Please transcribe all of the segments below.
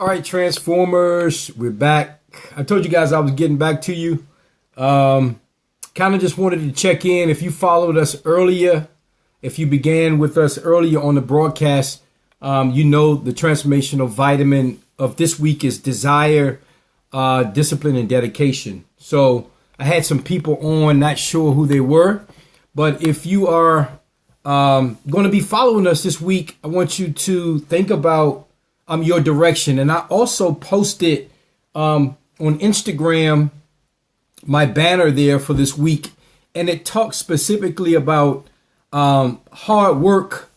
All right, Transformers, we're back. I told you guys I was getting back to you. Kind of just wanted to check in. If you followed us earlier, if you began with us earlier on the broadcast, you know the transformational vitamin of this week is desire, discipline, and dedication. So I had some people on, not sure who they were, but if you are going to be following us this week, I want you to think about your direction. And I also posted on Instagram my banner there for this week, and it talks specifically about hard work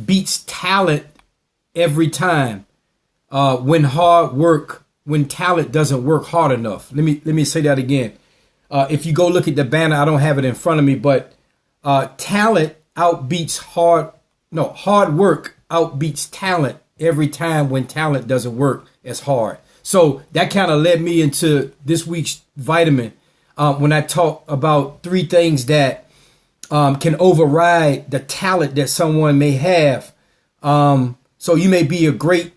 beats talent every time. When talent doesn't work hard enough. Let me say that again. If you go look at the banner, I don't have it in front of me, but hard work outbeats talent every time when talent doesn't work as hard. So that kind of led me into this week's vitamin when I talk about three things that can override the talent that someone may have. So you may be a great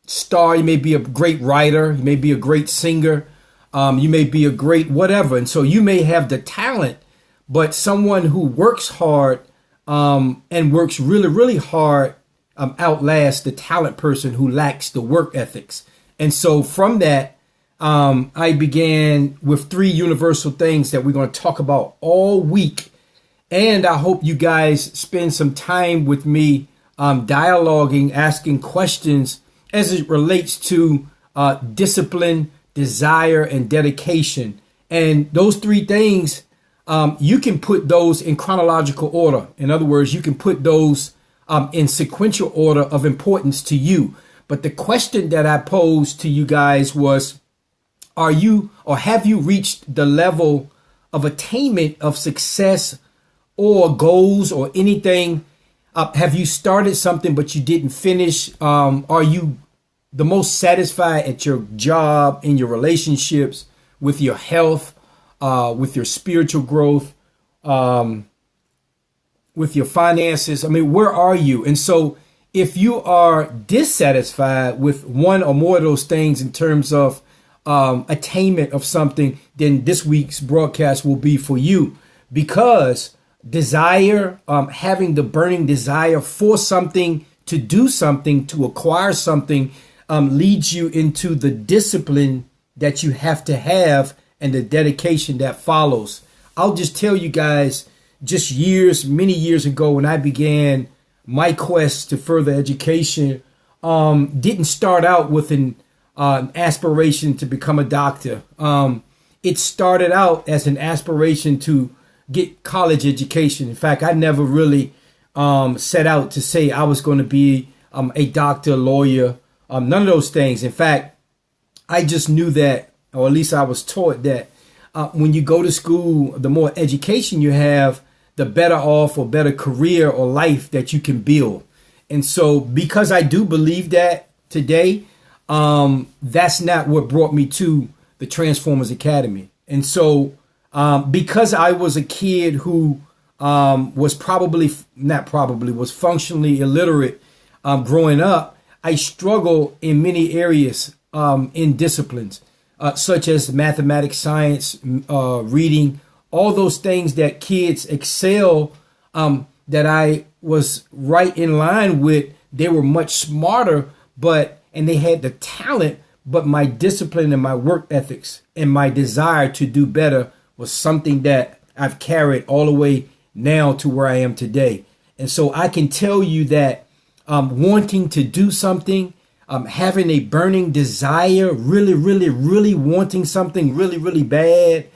star, you may be a great writer, you may be a great singer, you may be a great whatever. And so you may have the talent, but someone who works hard and works really, really hard outlast the talent person who lacks the work ethics. And so from that, I began with three universal things that we're going to talk about all week. And I hope you guys spend some time with me dialoguing, asking questions as it relates to discipline, desire, and dedication. And those three things, you can put those in chronological order. In other words, you can put those in sequential order of importance to you. But the question that I posed to you guys was, have you reached the level of attainment of success or goals or anything? Have you started something but you didn't finish? Are you the most satisfied at your job, in your relationships, with your health, with your spiritual growth, with your finances? I mean, where are you? And so if you are dissatisfied with one or more of those things in terms of attainment of something, then this week's broadcast will be for you, because desire, having the burning desire for something, to do something, to acquire something, leads you into the discipline that you have to have and the dedication that follows. I'll just tell you guys, just many years ago, when I began my quest to further education, didn't start out with an aspiration to become a doctor. It started out as an aspiration to get college education. In fact, I never really set out to say I was going to be a doctor, lawyer, none of those things. In fact, I just knew that, or at least I was taught that when you go to school, the more education you have, the better off or better career or life that you can build. And so because I do believe that today, that's not what brought me to the Transformers Academy. And so because I was a kid who was functionally illiterate growing up, I struggled in many areas in disciplines such as mathematics, science, reading, all those things that kids excel, that I was right in line with. They were much smarter, and they had the talent, but my discipline and my work ethics and my desire to do better was something that I've carried all the way now to where I am today. And so I can tell you that wanting to do something, having a burning desire, really, really, really wanting something really, really bad,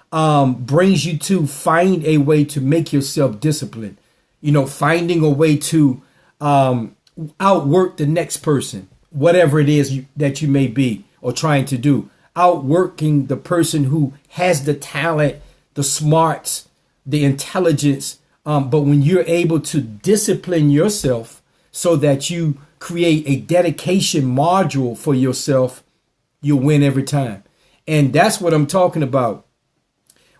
brings you to find a way to make yourself disciplined. Finding a way to outwork the next person, whatever it is that you may be or trying to do. Outworking the person who has the talent, the smarts, the intelligence. But when you're able to discipline yourself so that you create a dedication module for yourself, you'll win every time. And that's what I'm talking about.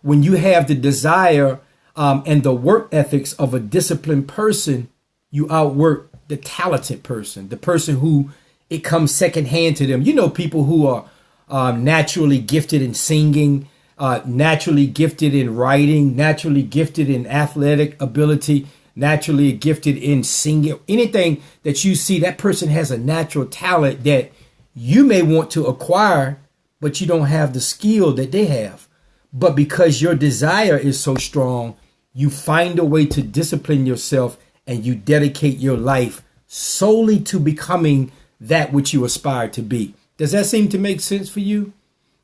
When you have the desire and the work ethics of a disciplined person, you outwork the talented person, the person who it comes secondhand to them. You know, people who are naturally gifted in singing, naturally gifted in writing, naturally gifted in athletic ability, naturally gifted in singing, anything that you see, that person has a natural talent that you may want to acquire, but you don't have the skill that they have. But because your desire is so strong, you find a way to discipline yourself and you dedicate your life solely to becoming that which you aspire to be. Does that seem to make sense for you?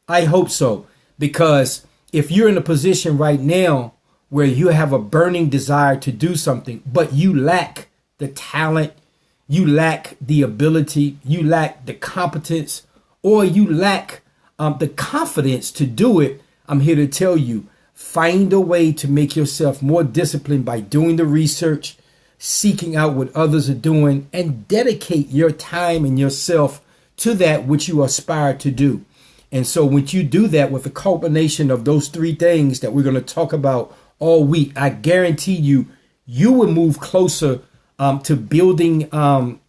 I hope so, because if you're in a position right now where you have a burning desire to do something, but you lack the talent, you lack the ability, you lack the competence, or you lack the confidence to do it, I'm here to tell you, find a way to make yourself more disciplined by doing the research, seeking out what others are doing, and dedicate your time and yourself to that which you aspire to do. And so when you do that with a culmination of those three things that we're going to talk about all week, I guarantee you, you will move closer to building and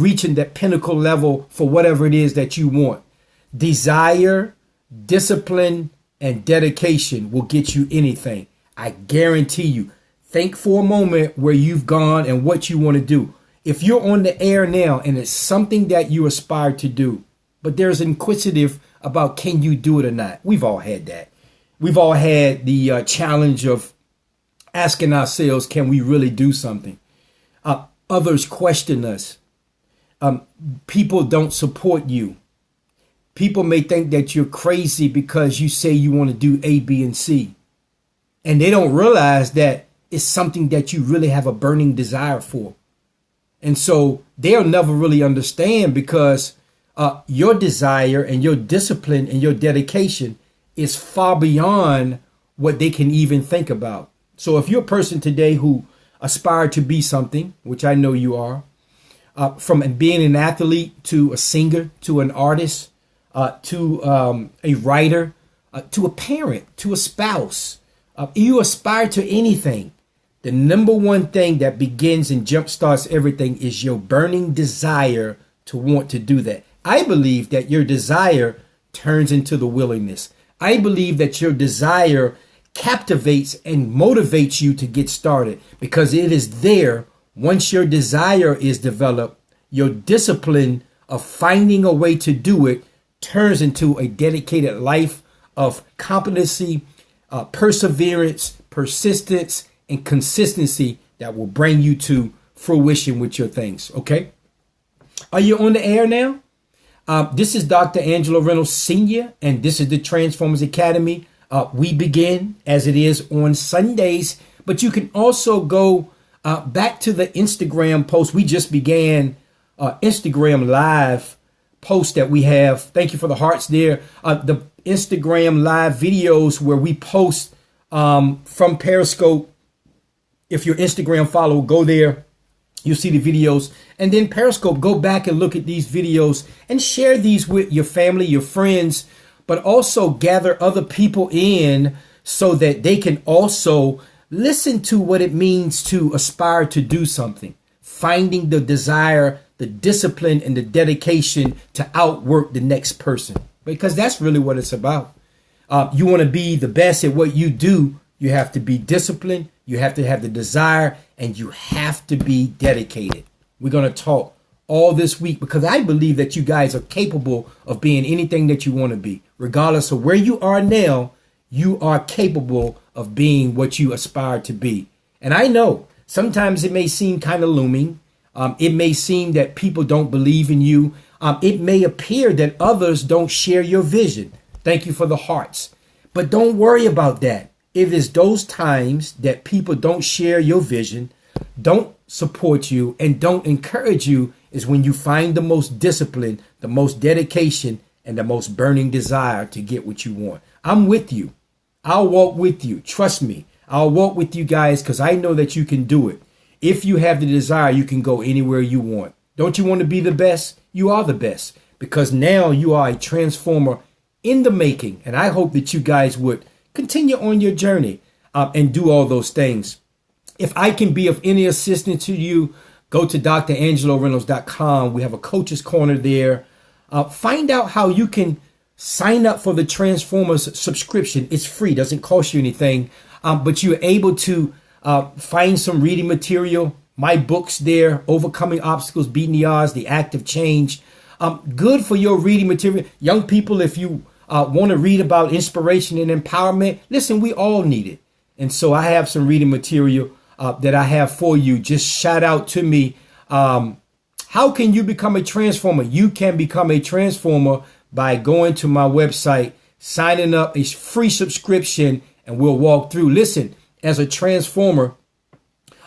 reaching that pinnacle level for whatever it is that you want. Desire, discipline, and dedication will get you anything. I guarantee you. Think for a moment where you've gone and what you want to do. If you're on the air now and it's something that you aspire to do, but there's inquisitive about can you do it or not. We've all had that. We've all had the challenge of asking ourselves, can we really do something? Others question us. People don't support you. People may think that you're crazy because you say you want to do A, B, and C. And they don't realize that it's something that you really have a burning desire for. And so they'll never really understand because your desire and your discipline and your dedication is far beyond what they can even think about. So if you're a person today who aspire to be something, which I know you are, from being an athlete to a singer, to an artist, to a writer, to a parent, to a spouse, you aspire to anything. The number one thing that begins and jumpstarts everything is your burning desire to want to do that. I believe that your desire turns into the willingness. I believe that your desire captivates and motivates you to get started because it is there. Once your desire is developed, your discipline of finding a way to do it turns into a dedicated life of competency, perseverance, persistence, and consistency that will bring you to fruition with your things. Okay. Are you on the air now? This is Dr. Angelo Reynolds Sr., and this is the Transformers Academy. We begin as it is on Sundays, but you can also go back to the Instagram post. We just began Instagram live post that we have. Thank you for the hearts there. The Instagram live videos where we post from Periscope. If your Instagram follow, go there. You'll see the videos. And then Periscope, go back and look at these videos and share these with your family, your friends, but also gather other people in so that they can also listen to what it means to aspire to do something. Finding the desire, the discipline, and the dedication to outwork the next person. Because that's really what it's about. You want to be the best at what you do. You have to be disciplined. You have to have the desire, and you have to be dedicated. We're going to talk all this week because I believe that you guys are capable of being anything that you want to be. Regardless of where you are now, you are capable of being what you aspire to be. And I know sometimes it may seem kind of looming. It may seem that people don't believe in you. It may appear that others don't share your vision. Thank you for the hearts. But don't worry about that. It is those times that people don't share your vision, don't support you, and don't encourage you is when you find the most discipline, the most dedication, and the most burning desire to get what you want. I'm with you. I'll walk with you. Trust me. I'll walk with you guys because I know that you can do it. If you have the desire, you can go anywhere you want. Don't you want to be the best? You are the best because now you are a transformer in the making. And I hope that you guys would continue on your journey and do all those things. If I can be of any assistance to you, Go to DrAngeloReynolds.com. We have a coach's corner there. Find out how you can sign up for the Transformers subscription. It's free, doesn't cost you anything, but you're able to find some reading material. My books there, Overcoming Obstacles, Beating the Odds, The Act of Change. Good for your reading material. Young people, if you want to read about inspiration and empowerment, listen, we all need it. And so I have some reading material that I have for you. Just shout out to me. How can you become a transformer? You can become a transformer by going to my website, signing up a free subscription, and we'll walk through. Listen, as a transformer,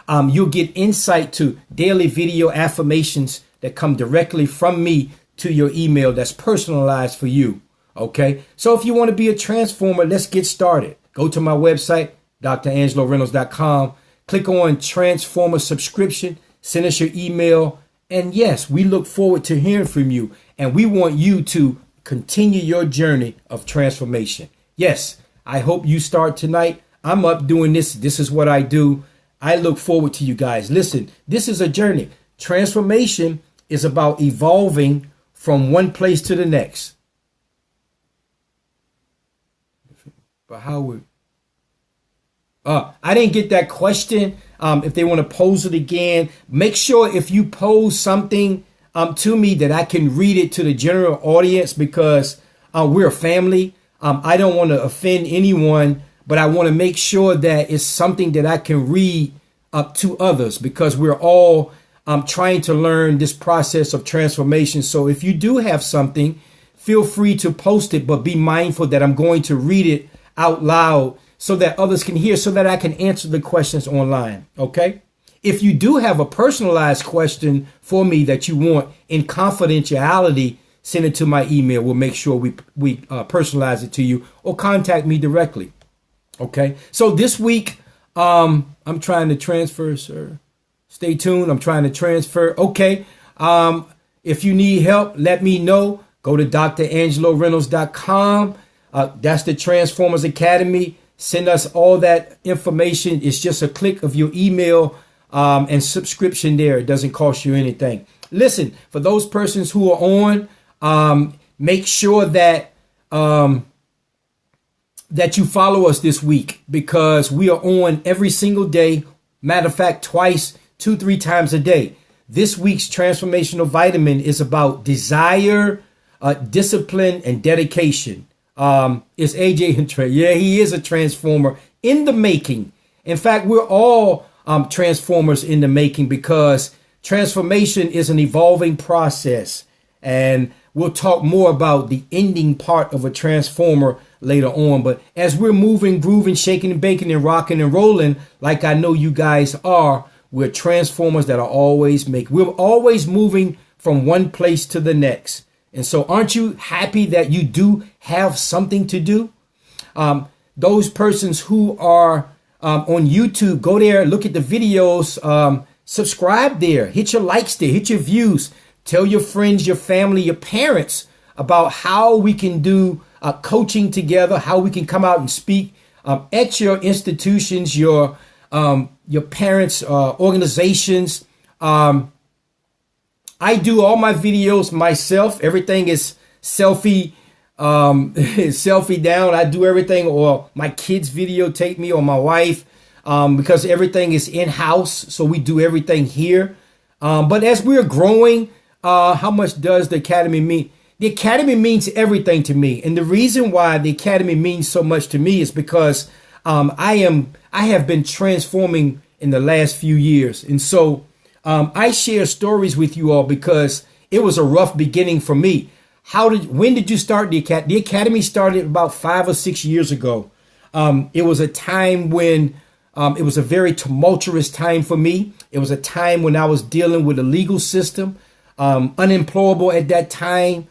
you'll get insight to daily video affirmations that come directly from me to your email that's personalized for you. Okay, so if you want to be a transformer, let's get started. Go to my website, DrAngeloReynolds.com. Click on Transformer subscription. Send us your email. And yes, we look forward to hearing from you. And we want you to continue your journey of transformation. Yes, I hope you start tonight. I'm up doing this. This is what I do. I look forward to you guys. Listen, this is a journey. Transformation is about evolving from one place to the next. But how would... I didn't get that question. If they want to pose it again, make sure if you pose something to me that I can read it to the general audience, because we're a family. I don't want to offend anyone, but I want to make sure that it's something that I can read up to others, because we're all trying to learn this process of transformation. So if you do have something, feel free to post it, but be mindful that I'm going to read it out loud so that others can hear, so that I can answer the questions online. Okay. If you do have a personalized question for me that you want in confidentiality, send it to my email. We'll make sure we personalize it to you, or contact me directly. Okay. So this week, I'm trying to transfer, sir. Stay tuned. I'm trying to transfer. Okay. If you need help, let me know. Go to DrAngeloReynolds.com. That's the Transformers Academy. Send us all that information. It's just a click of your email and subscription there. It doesn't cost you anything. Listen, for those persons who are on, make sure that that you follow us this week, because we are on every single day. Matter of fact, twice, 2-3 times a day. This week's transformational vitamin is about desire, discipline, and dedication. It's AJ and Trey. Yeah, he is a transformer in the making. In fact, we're all transformers in the making, because transformation is an evolving process. And we'll talk more about the ending part of a transformer later on. But as we're moving, grooving, shaking and baking and rocking and rolling, like I know you guys are, we're transformers that are always making. We're always moving from one place to the next. And so aren't you happy that you do have something to do? Those persons who are on YouTube, go there, look at the videos, subscribe there, hit your likes there, hit your views, tell your friends, your family, your parents about how we can do coaching together, how we can come out and speak at your institutions, your parents' organizations. I do all my videos myself. Everything is selfie down. I do everything, or my kids videotape me, or my wife, because everything is in-house. So we do everything here. But as we're growing, how much does the Academy mean? The Academy means everything to me. And the reason why the Academy means so much to me is because I have been transforming in the last few years. And so I share stories with you all because it was a rough beginning for me. When did you start the Academy? The Academy started about 5 or 6 years ago. It was a time when it was a very tumultuous time for me. It was a time when I was dealing with the legal system, unemployable at that time,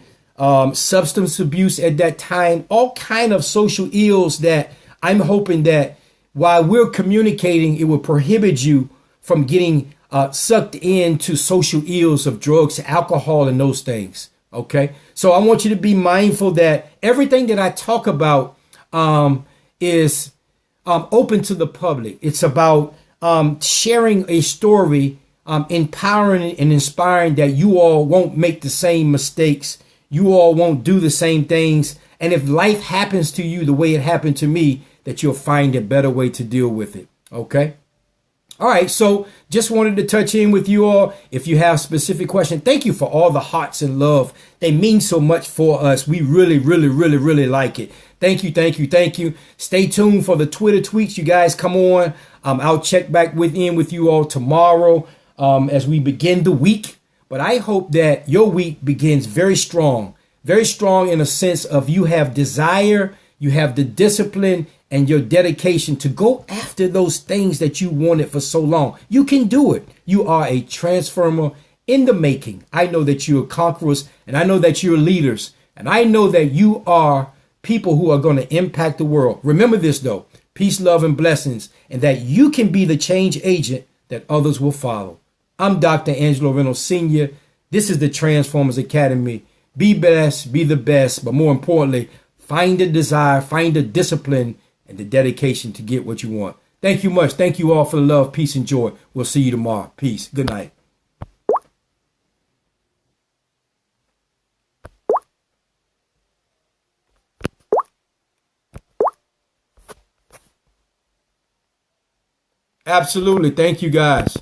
substance abuse at that time, all kind of social ills that I'm hoping that while we're communicating, it will prohibit you from getting sucked into social ills of drugs, alcohol, and those things. Okay. So I want you to be mindful that everything that I talk about is open to the public. It's about sharing a story empowering and inspiring that you all won't make the same mistakes. You all won't do the same things. And if life happens to you the way it happened to me, that you'll find a better way to deal with it. Okay. All right. So just wanted to touch in with you all. If you have specific questions, thank you for all the hearts and love. They mean so much for us. We really, really, really, really like it. Thank you. Thank you. Thank you. Stay tuned for the Twitter tweets. You guys come on. I'll check back with you all tomorrow as we begin the week. But I hope that your week begins very strong in a sense of you have desire, you have the discipline and your dedication to go after those things that you wanted for so long. You can do it. You are a transformer in the making. I know that you're conquerors, and I know that you're leaders, and I know that you are people who are going to impact the world. Remember this though, peace, love, and blessings, and that you can be the change agent that others will follow. I'm Dr. Angelo Reynolds Sr. This is the Transformers Academy. Be blessed, be the best, but more importantly, find the desire, find the discipline, and the dedication to get what you want. Thank you much. Thank you all for the love, peace, and joy. We'll see you tomorrow. Peace. Good night. Absolutely. Thank you, guys.